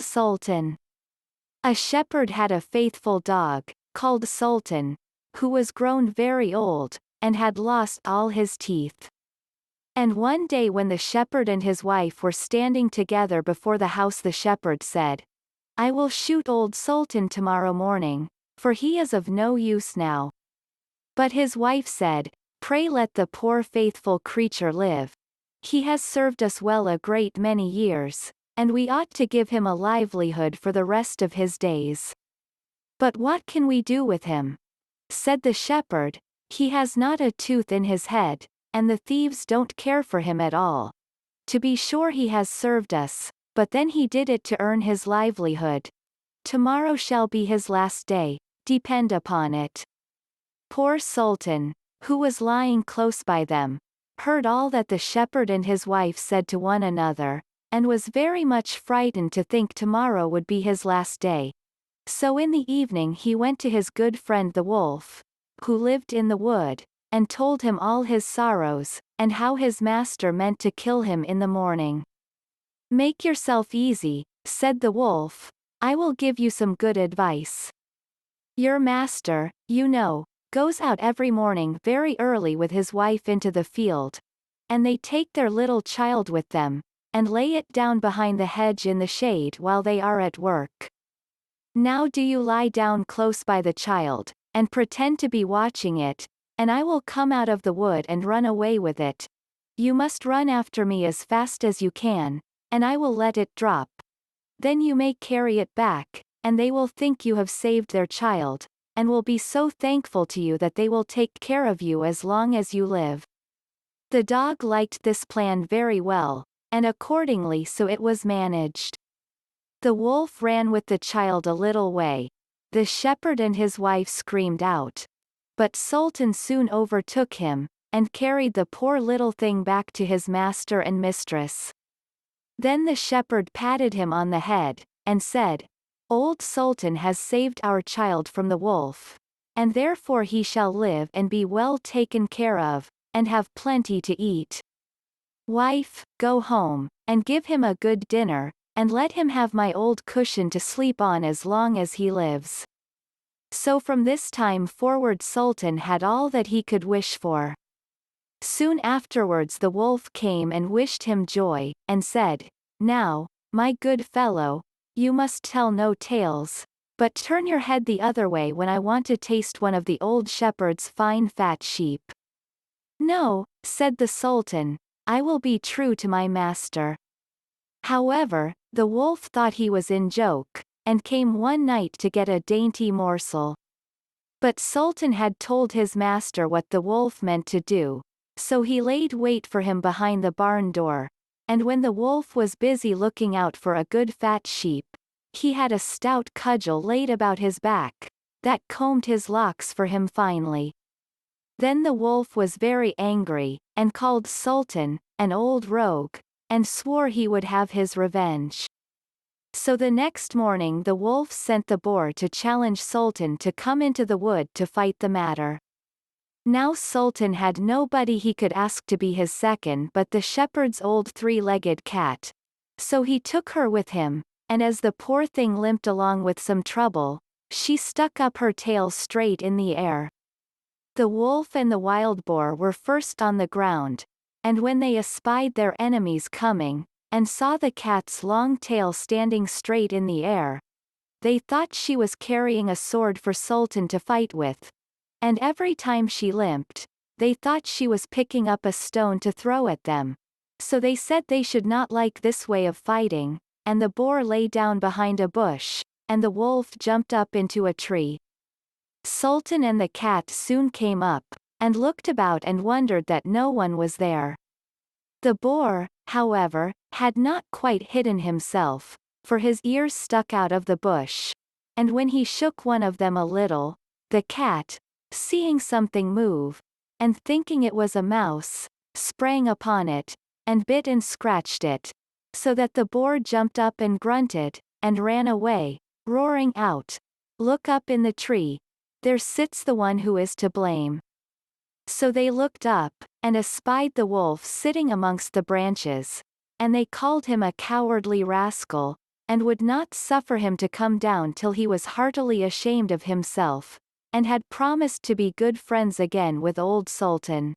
Sultan. A shepherd had a faithful dog, called Sultan, who was grown very old, and had lost all his teeth. And one day when the shepherd and his wife were standing together before the house, the shepherd said, "I will shoot old Sultan tomorrow morning, for he is of no use now." But his wife said, "Pray let the poor faithful creature live. He has served us well a great many years, and we ought to give him a livelihood for the rest of his days." "But what can we do with him?" said the shepherd. "He has not a tooth in his head, and the thieves don't care for him at all. To be sure he has served us, but then he did it to earn his livelihood. Tomorrow shall be his last day, depend upon it." Poor Sultan, who was lying close by them, heard all that the shepherd and his wife said to one another, and was very much frightened to think tomorrow would be his last day. So in the evening he went to his good friend the wolf, who lived in the wood, and told him all his sorrows, and how his master meant to kill him in the morning. "Make yourself easy," said the wolf, "I will give you some good advice. Your master, you know, goes out every morning very early with his wife into the field, and they take their little child with them, and lay it down behind the hedge in the shade while they are at work. Now do you lie down close by the child, and pretend to be watching it, and I will come out of the wood and run away with it. You must run after me as fast as you can, and I will let it drop. Then you may carry it back, and they will think you have saved their child, and will be so thankful to you that they will take care of you as long as you live." The dog liked this plan very well, and accordingly so it was managed. The wolf ran with the child a little way. The shepherd and his wife screamed out. But Sultan soon overtook him, and carried the poor little thing back to his master and mistress. Then the shepherd patted him on the head, and said, "Old Sultan has saved our child from the wolf, and therefore he shall live and be well taken care of, and have plenty to eat. Wife, go home, and give him a good dinner, and let him have my old cushion to sleep on as long as he lives." So from this time forward Sultan had all that he could wish for. Soon afterwards the wolf came and wished him joy, and said, "Now, my good fellow, you must tell no tales, but turn your head the other way when I want to taste one of the old shepherd's fine fat sheep." "No," said the Sultan, "I will be true to my master." However, the wolf thought he was in joke, and came one night to get a dainty morsel. But Sultan had told his master what the wolf meant to do, so he laid wait for him behind the barn door, and when the wolf was busy looking out for a good fat sheep, he had a stout cudgel laid about his back, that combed his locks for him finely. Then the wolf was very angry, and called Sultan an old rogue, and swore he would have his revenge. So the next morning the wolf sent the boar to challenge Sultan to come into the wood to fight the matter. Now Sultan had nobody he could ask to be his second but the shepherd's old three-legged cat. So he took her with him, and as the poor thing limped along with some trouble, she stuck up her tail straight in the air. The wolf and the wild boar were first on the ground, and when they espied their enemies coming, and saw the cat's long tail standing straight in the air, they thought she was carrying a sword for Sultan to fight with, and every time she limped, they thought she was picking up a stone to throw at them. So they said they should not like this way of fighting, and the boar lay down behind a bush, and the wolf jumped up into a tree. Sultan and the cat soon came up, and looked about and wondered that no one was there. The boar, however, had not quite hidden himself, for his ears stuck out of the bush, and when he shook one of them a little, the cat, seeing something move, and thinking it was a mouse, sprang upon it, and bit and scratched it, so that the boar jumped up and grunted, and ran away, roaring out, "Look up in the tree, there sits the one who is to blame." So they looked up, and espied the wolf sitting amongst the branches, and they called him a cowardly rascal, and would not suffer him to come down till he was heartily ashamed of himself, and had promised to be good friends again with old Sultan.